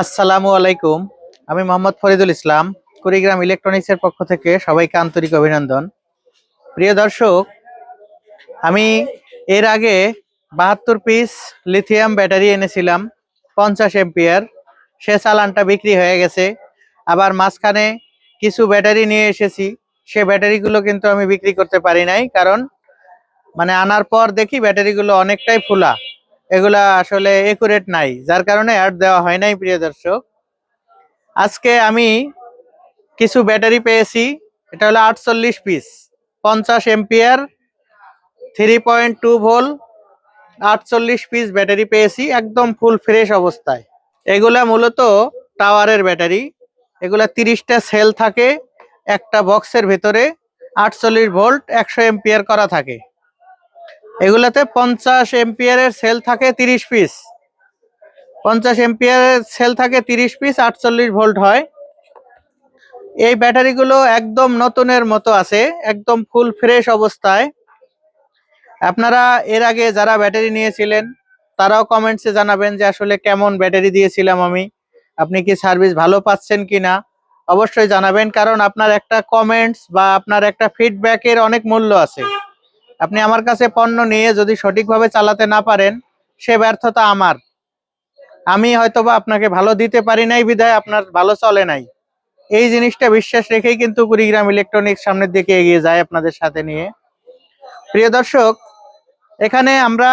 আসসালামু আলাইকুম। আমি মোহাম্মদ ফরিদুল ইসলাম। কুড়িগ্রাম ইলেকট্রনিক্সের পক্ষ থেকে সবাইকে আন্তরিক অভিনন্দন। প্রিয় দর্শক, আমি এর আগে 72 পিস লিথিয়াম ব্যাটারি এনেছিলাম, 50 এম্পিয়ার। সে চালানটা বিক্রি হয়ে গেছে। আবার মাঝখানে কিছু ব্যাটারি নিয়ে এসেছি, সে ব্যাটারিগুলো কিন্তু আমি বিক্রি করতে পারি নাই, কারণ আনার পর দেখি ব্যাটারিগুলো অনেকটাই ফুলা, এগুলা আসলে একুরেট নাই, যার কারণে অ্যাড দেওয়া হয় নাই। প্রিয় দর্শক, আজকে আমি কিছু ব্যাটারি পেয়েছি। এটা হলো 48 piece, 50 ampere, 3.2 volt, 48 piece battery পেয়েছি একদম ফুল ফ্রেশ অবস্থায়। এগুলা মূলত টাওয়ারের ব্যাটারি। এগুলা 30টা সেল থাকে একটা বক্সের ভেতরে, 48 ভোল্ট 100 এম্পিয়ার করা থাকে। এগুলাতে 50 এম্পিয়ারের সেল থাকে 30 পিস, 50 এম্পিয়ারের সেল থাকে 30 পিস, 48 ভোল্ট হয়। এই ব্যাটারিগুলো একদম নতুনের মতো আছে, একদম ফুল ফ্রেশ অবস্থায়। আপনারা এর আগে যারা ব্যাটারি নিয়েছিলেন তারাও কমেন্টসে জানাবেন যে আসলে কেমন ব্যাটারি দিয়েছিলাম আমি, আপনি কি সার্ভিস ভালো পাচ্ছেন কিনা অবশ্যই জানাবেন, কারণ আপনার একটা কমেন্টস বা আপনার একটা ফিডব্যাকের অনেক মূল্য আছে। আপনি আমার কাছে পণ্য নিয়ে যদি সঠিকভাবে চালাতে না পারেন, সে ব্যর্থতা আমার। আমি হয়তোবা আপনাকে ভালো দিতে পারি নাই বিধায় আপনার ভালো চলে নাই। এই জিনিসটা বিশ্বাস রেখেই কিন্তু কুড়িগ্রাম ইলেকট্রনিক্স সামনের দিকে এগিয়ে যায় আপনাদের সাথে নিয়ে। প্রিয় দর্শক, এখানে আমরা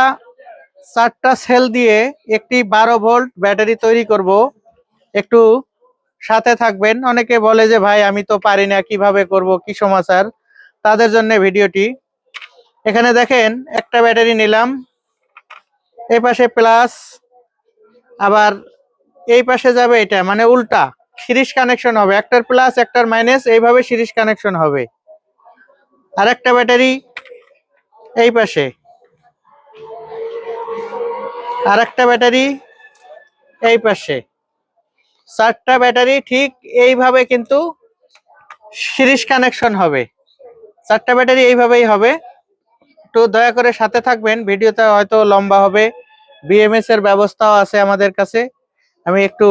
4টা সেল দিয়ে একটি 12 ভোল্ট ব্যাটারি তৈরি করব। একটু সাথে থাকবেন। অনেকে বলে যে ভাই আমি তো পারি না, কিভাবে করব, কি সমাচার, তাদের জন্য ভিডিওটি। এখানে দেখেন একটা ব্যাটারি নিলাম, এই পাশে প্লাস, আবার এই পাশে যাবে, এটা উল্টা সিরিজ কানেকশন হবে, একটার প্লাস একটার মাইনাস, এইভাবে সিরিজ কানেকশন হবে। আর একটা ব্যাটারি এই পাশে, আর একটা ব্যাটারি এই পাশে। 4টা ব্যাটারি ঠিক এইভাবে কিন্তু সিরিজ কানেকশন হবে। 4টা ব্যাটারি এইভাবেই হবে। একটু দয়া করে সাথে থাকবেন, ভিডিওটা হয়তো লম্বা হবে। বিএমএস এর ব্যবস্থাও আছে আমাদের কাছে, আমি একটু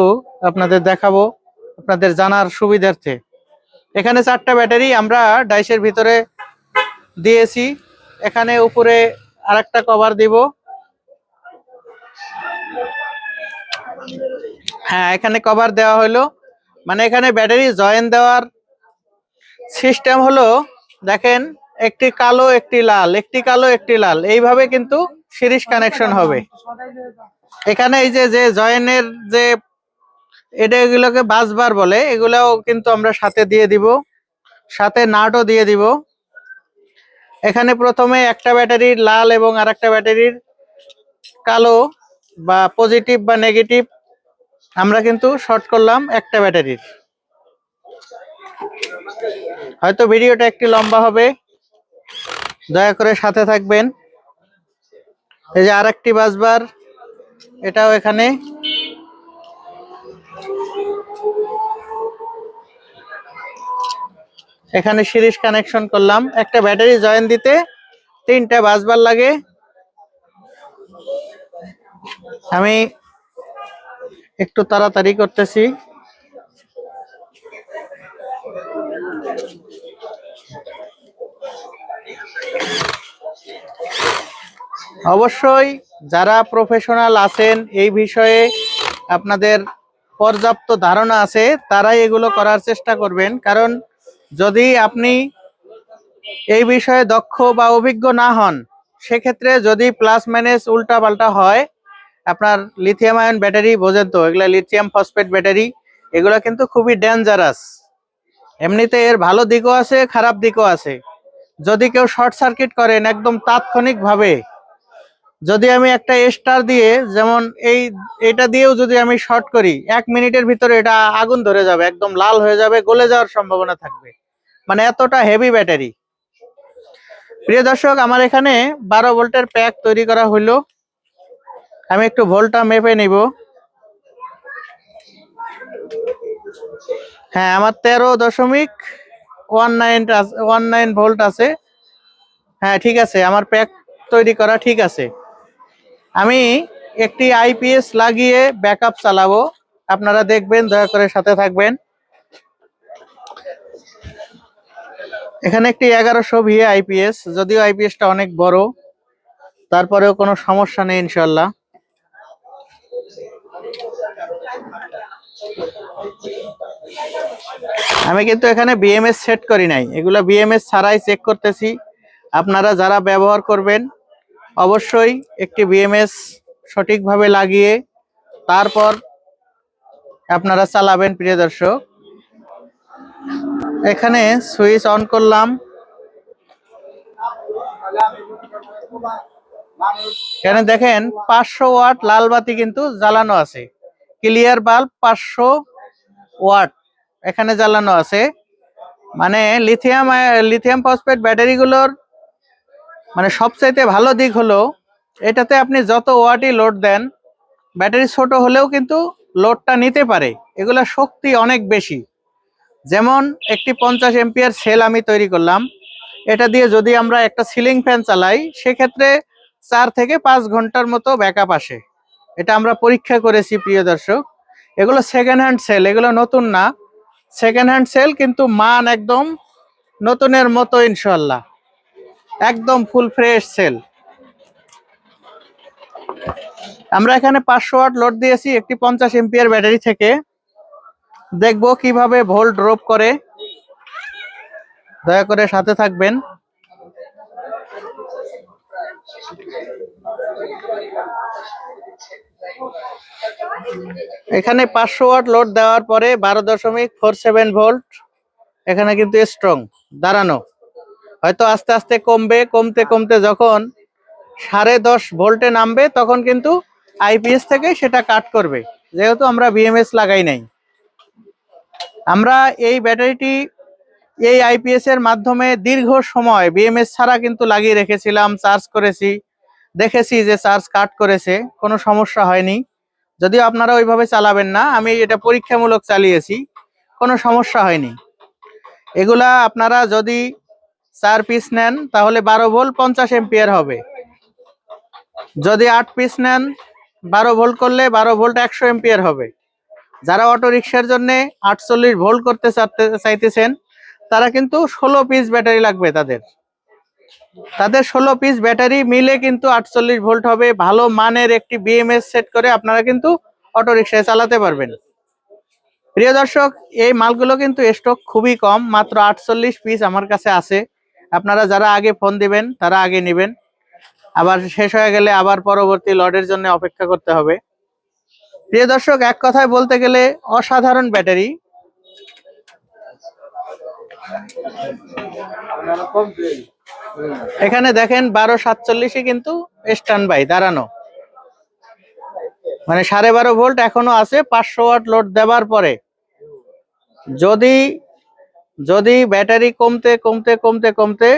আপনাদের দেখাবো আপনাদের জানার সুবিধার্থে। এখানে 4টা ব্যাটারি আমরা ডাইসের ভিতরে দিয়েছি। এখানে উপরে আরেকটা কভার দিব। হ্যাঁ, এখানে কভার দেওয়া হলো। এখানে ব্যাটারি জয়েন দেওয়ার সিস্টেম হলো, দেখেন, একটি কালো একটি লাল, একটি কালো একটি লাল, এইভাবে কিন্তু সিরিজ কানেকশন হবে। এখানে এই যে যে জয়েনের যে এটা, এগুলোকে বাসবার বলে, এগুলাও কিন্তু আমরা সাথে দিয়ে দিব, সাথে নাটও দিয়ে দিব। এখানে প্রথমে একটা ব্যাটারির লাল এবং আরেকটা ব্যাটারির কালো বা পজিটিভ বা নেগেটিভ আমরা কিন্তু শর্ট করলাম একটা ব্যাটারির। হয়তো ভিডিওটা একটু লম্বা হবে, দয়া করে সাথে থাকবেন। এই যে আরেকটি বাসবার, এটাও এখানে। এখানে সিরিজ কানেকশন করলাম। একটা ব্যাটারি জয়েন দিতে 3টা বাসবার লাগে। আমি একটু তাড়াতাড়ি করতেছি। অবশ্যই যারা প্রফেশনাল আছেন এই বিষয়ে, আপনাদের পর্যাপ্ত ধারণা আছে, তারাই এগুলো করার চেষ্টা করবেন। কারণ যদি আপনি এই বিষয়ে দক্ষ বা অভিজ্ঞ না হন, সেক্ষেত্রে যদি প্লাস মাইনাস উল্টা পাল্টা হয়, আপনার লিথিয়াম আয়ন ব্যাটারি বোঝেন তো, এগুলা লিথিয়াম ফসফেট ব্যাটারি, এগুলো কিন্তু খুবই ডেঞ্জারাস। এমনিতে এর ভালো দিকও আছে, খারাপ দিকও আছে। যদি কেউ শর্ট সার্কিট করেন একদম তাৎক্ষণিকভাবে, যদি আমি একটা স্টার দিয়ে, যেমন এইটা দিয়েও যদি আমি শর্ট করি, 1 মিনিটের ভিতরে এটা আগুন ধরে যাবে, একদম লাল হয়ে যাবে, গলে যাওয়ার সম্ভাবনা থাকবে। এতটা হেভি ব্যাটারি। প্রিয় দর্শক, আমার এখানে 12 ভোল্টের প্যাক তৈরি করা হলো। আমি একটু ভোল্টটা মেপে নিব। হ্যাঁ, আমার 13.19 ভোল্ট আছে। হ্যাঁ, ঠিক আছে, আমার প্যাক তৈরি করা ঠিক আছে। আমি একটি আইপিএস লাগিয়ে ব্যাকআপ চালাবো। আপনারা দেখবেন, দয়া করে সাথে থাকবেন। এখানে একটি 1100 VA আইপিএস, যদিও আইপিএসটা অনেক বড়, তারপরেও কোনো সমস্যা নেই ইনশাল্লাহ। আমি কিন্তু এখানে বিএমএস সেট করি নাই, এগুলো বিএমএস ছাড়াই চেক করতেছি। আপনারা যারা ব্যবহার করবেন অবশ্যই একটি বিএমএস সঠিকভাবে লাগিয়ে তারপর আপনারা চালাবেন প্রিয় দর্শক। এখানে সুইচ অন করলাম, এখানে দেখেন 500 ওয়াট লাল বাতি কিন্তু জ্বালানো আছে, ক্লিয়ার বাল্ব 500 ওয়াট এখানে জ্বালানো আছে। মানে লিথিয়াম ফসফেট ব্যাটারিগুলোর মানে সবচাইতে ভালো দিক হলো এটাতে আপনি যত ওয়াটই লোড দেন, ব্যাটারি ছোট হলেও কিন্তু লোডটা নিতে পারে, এগুলা শক্তি অনেক বেশি। যেমন একটি 50 এম্পিয়ার সেল আমি তৈরি করলাম, এটা দিয়ে যদি আমরা একটা সিলিং ফ্যান চালাই সেক্ষেত্রে 4 থেকে 5 ঘন্টার মতো ব্যাকআপ আসে। এটা আমরা পরীক্ষা করেছি প্রিয় দর্শক। এগুলো সেকেন্ড হ্যান্ড সেল, এগুলো নতুন না, সেকেন্ড হ্যান্ড সেল, কিন্তু মান একদম নতুনের মতো ইনশাল্লাহ, একদম ফুল ফ্রেশ সেল। আমরা এখানে 500 ওয়াট লোড দিয়েছি একটি 50 এম্পিয়ার ব্যাটারি থেকে, দেখবো কিভাবে ভোল্ট ড্রপ করে, দয়া করে সাথে থাকবেন। এখানে 500 ওয়াট লোড দেওয়ার পরে 12.47 ভোল্ট, এখানে কিন্তু স্ট্রং দাঁড়ানো। হয়তো আস্তে আস্তে কমবে, কমতে কমতে যখন 10.5 ভোল্টে নামবে তখন কিন্তু আইপিএস থেকে সেটা কাট করবে, যেহেতু আমরা বিএমএস লাগাই নাই। আমরা এই ব্যাটারিটি এই আইপিএস এর মাধ্যমে দীর্ঘ সময় বিএমএস ছাড়া কিন্তু লাগিয়ে রেখেছিলাম, চার্জ করেছি, দেখেছি যে চার্জ কাট করেছে, কোনো সমস্যা হয়নি। যদিও আপনারা ওইভাবে চালাবেন না, আমি এটা পরীক্ষামূলক চালিয়েছি, কোনো সমস্যা হয়নি। এগুলা আপনারা যদি 4 পিস নেন তাহলে 12 ভোল্ট 50 এম্পিয়ার হবে। যদি 8 পিস নেন 12 ভোল্ট করলে 12 ভোল্ট 100 এম্পিয়ার হবে। যারা অটো রিক্সার জন্য 48 ভোল্ট করতে চাইতেছেন তারা কিন্তু 16 পিস ব্যাটারি লাগবে, তাদের 16 পিস ব্যাটারি মিলে কিন্তু 48 ভোল্ট হবে। ভালো মানের একটি বিএমএস সেট করে আপনারা কিন্তু অটো রিক্সায় চালাতে পারবেন। প্রিয় দর্শক, এই মালগুলো কিন্তু স্টক খুবই কম, মাত্র 48 পিস আমার কাছে আছে। আপনারা যারা আগে ফোন দিবেন তারা আগে নেবেন, আবার শেষ হয়ে গেলে আবার পরবর্তী লটের জন্য অপেক্ষা করতে হবে। প্রিয় দর্শক, এক কথায় বলতে গেলে অসাধারণ ব্যাটারি। এখানে দেখেন 1247 কিন্তু স্ট্যান্ড বাই দাঁড়ানো, মানে 12.5 ভোল্ট এখনো আছে 500 ওয়াট লোড দেওয়ার পরে। যদি যদি ব্যাটারি কমতে কমতে কমতে কমতে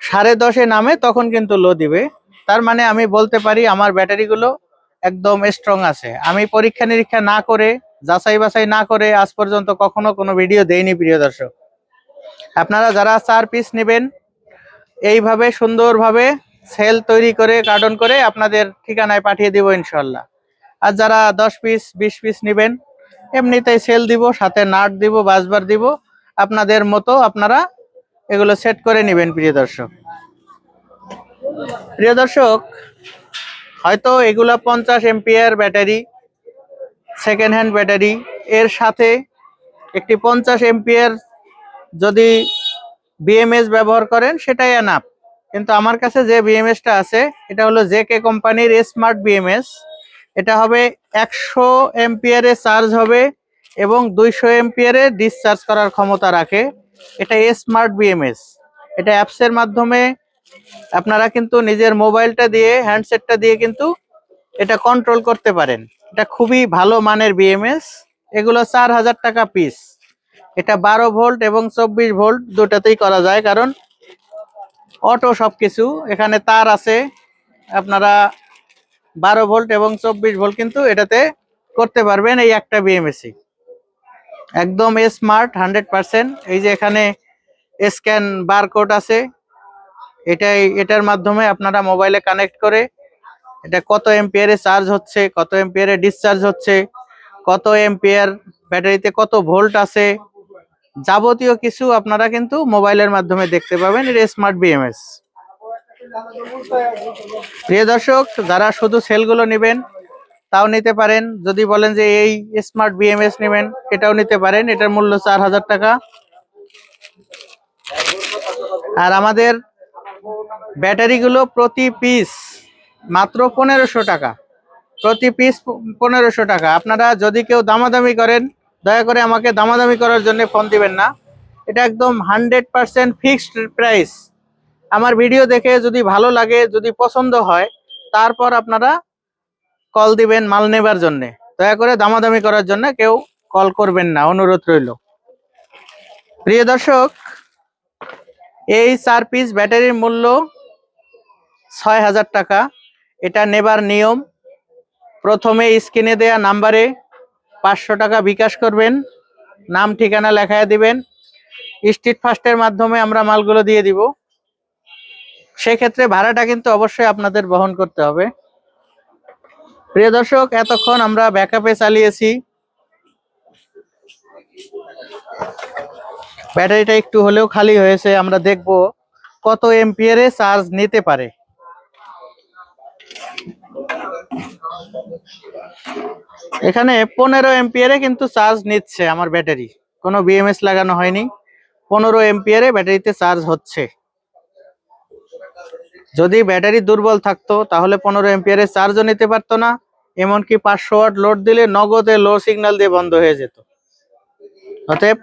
10.5 নামে তখন কিন্তু লো দিবে। তার মানে আমি বলতে পারি আমার ব্যাটারিগুলো একদম স্ট্রং আছে। আমি পরীক্ষা নিরীক্ষা না করে, যাচাই বাছাই না করে আজ পর্যন্ত কখনো কোনো ভিডিও দেইনি প্রিয় দর্শক। আপনারা যারা 4 পিস নেবেন এইভাবে সুন্দরভাবে সেল তৈরি করে কার্টন করে আপনাদের ঠিকানায় পাঠিয়ে দিব ইনশাল্লাহ। আর যারা 10 পিস 20 পিস নেবেন এমনিতেই সেল দিব, সাথে নাট দিব, বাসবার দিব, আপনাদের মতো আপনারা এগুলো সেট করে নেবেন প্রিয় দর্শক। প্রিয় দর্শক, হয়তো এগুলা 50 ampere battery, second hand battery, এর সাথে একটি 50 এম্পিয়ার যদি বিএমএস ব্যবহার করেন সেটাই এনাফ। কিন্তু আমার কাছে যে বিএমএসটা আছে এটা হলো জেকে কোম্পানির স্মার্ট বিএমএস। এটা হবে 100 এম্পিয়ারে চার্জ হবে এবং 200 এম্পিয়ারে ডিসচার্জ করার ক্ষমতা রাখে। এটা স্মার্ট বিএমএস। এটা অ্যাপসের মাধ্যমে আপনারা কিন্তু নিজের মোবাইলটা দিয়ে, হ্যান্ডসেটটা দিয়ে কিন্তু এটা কন্ট্রোল করতে পারেন। এটা খুবই ভালো মানের বিএমএস। এগুলো 4000 টাকা পিস। এটা 12 ভোল্ট এবং 24 ভোল্ট দুটাতেই করা যায়, কারণ অটো সবকিছু। এখানে তার আছে, আপনারা 12 ভোল্ট এবং 24 ভোল্ট কিন্তু এটাতে করতে পারবেন। এই একটা বিএমএসি একদম স্মার্ট 100%। এই যে এখানে স্ক্যান বারকোড আছে, এটার মাধ্যমে আপনারা মোবাইলে কানেক্ট করে এটা কত এম্পিয়ারে চার্জ হচ্ছে, কত এম্পিয়ারে ডিসচার্জ হচ্ছে কত এম্পিয়ার, ব্যাটারিতে কত ভোল্ট আছে, যাবতীয় কিছু আপনারা কিন্তু মোবাইলের মাধ্যমে দেখতে পাবেন। এটা স্মার্ট বিএমএস। প্রিয় দর্শক, যারা শুধু সেলগুলো নেবেন তাও নিতে পারেন। যদি বলেন যে এই স্মার্ট বিএমএস নেবেন, এটাও নিতে পারেন। এটার মূল্য 4000 টাকা। আর আমাদের ব্যাটারিগুলো প্রতি পিস মাত্র 1500 টাকা। প্রতি পিস 1500 টাকা। আপনারা যদি কেউ দামাদামি করেন, দয়া করে আমাকে দামাদামি করার জন্য ফোন দিবেন না। এটা একদম 100% ফিক্সড প্রাইস। আমার ভিডিও দেখে যদি ভালো লাগে, যদি পছন্দ হয়, তারপর আপনারা কল দিবেন মাল নেবার জন্য। দয়া করে দামাদামি করার জন্য কেউ কল করবেন না, অনুরোধ রইল। প্রিয় দর্শক, এই 4 পিস ব্যাটারির মূল্য 6000 টাকা। এটা নেবার নিয়ম, প্রথমে স্ক্রিনে দেয়া নাম্বারে 500 টাকা বিকাশ করবেন, নাম ঠিকানা লেখায় দিবেন। স্ট্রিট ফাস্টের মাধ্যমে আমরা মালগুলো দিয়ে দিব। সেক্ষেত্রে ভাড়াটা কিন্তু অবশ্যই আপনাদের বহন করতে হবে। প্রিয় দর্শক, এতক্ষণ আমরা ব্যাকআপে চালিয়েছি। ব্যাটারিটা একটু হলেও খালি হয়েছে। আমরা দেখব কত এম্পিয়ারে চার্জ নিতে পারে। এখানে 15 এম্পিয়ারে কিন্তু চার্জ নিচ্ছে আমার ব্যাটারি, কোনো বিএমএস লাগানো হয়নি। 15 এম্পিয়ারে ব্যাটারিতে চার্জ হচ্ছে। যদি ব্যাটারি দুর্বল থাকতো তাহলে 15 এম্পিয়ারে চার্জও নিতে পারতো না। এমনকি 500 ওয়াট লোড দিলে নগদে লো সিগন্যাল দিয়ে বন্ধ হয়ে যেত। অতএব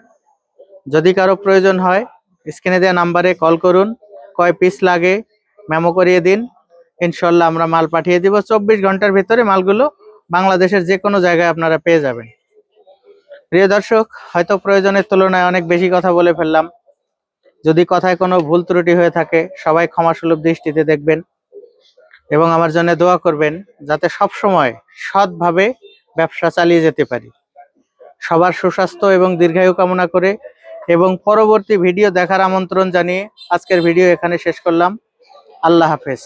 যদি কারো প্রয়োজন হয়, স্ক্রিনে দেওয়া নাম্বারে কল করুন, কয় পিস লাগে মেমো করিয়ে দিন। ইনশাল্লাহ আমরা মাল পাঠিয়ে দিব। 24 ঘন্টার ভিতরে মালগুলো বাংলাদেশের যে কোনো জায়গায় আপনারা পেয়ে যাবেন। প্রিয় দর্শক, হয়তো প্রয়োজনের তুলনায় অনেক বেশি কথা বলে ফেললাম। যদি কথায় কোনো ভুল ত্রুটি হয়ে থাকে, সবাই ক্ষমাসুলভ দৃষ্টিতে দেখবেন এবং আমার জন্য দোয়া করবেন, যাতে সব সময় সৎভাবে ব্যবসা চালিয়ে যেতে পারি। সবার সুস্বাস্থ্য এবং দীর্ঘায়ু কামনা করে এবং পরবর্তী ভিডিও দেখার আমন্ত্রণ জানিয়ে আজকের ভিডিও এখানে শেষ করলাম। আল্লাহ হাফেজ।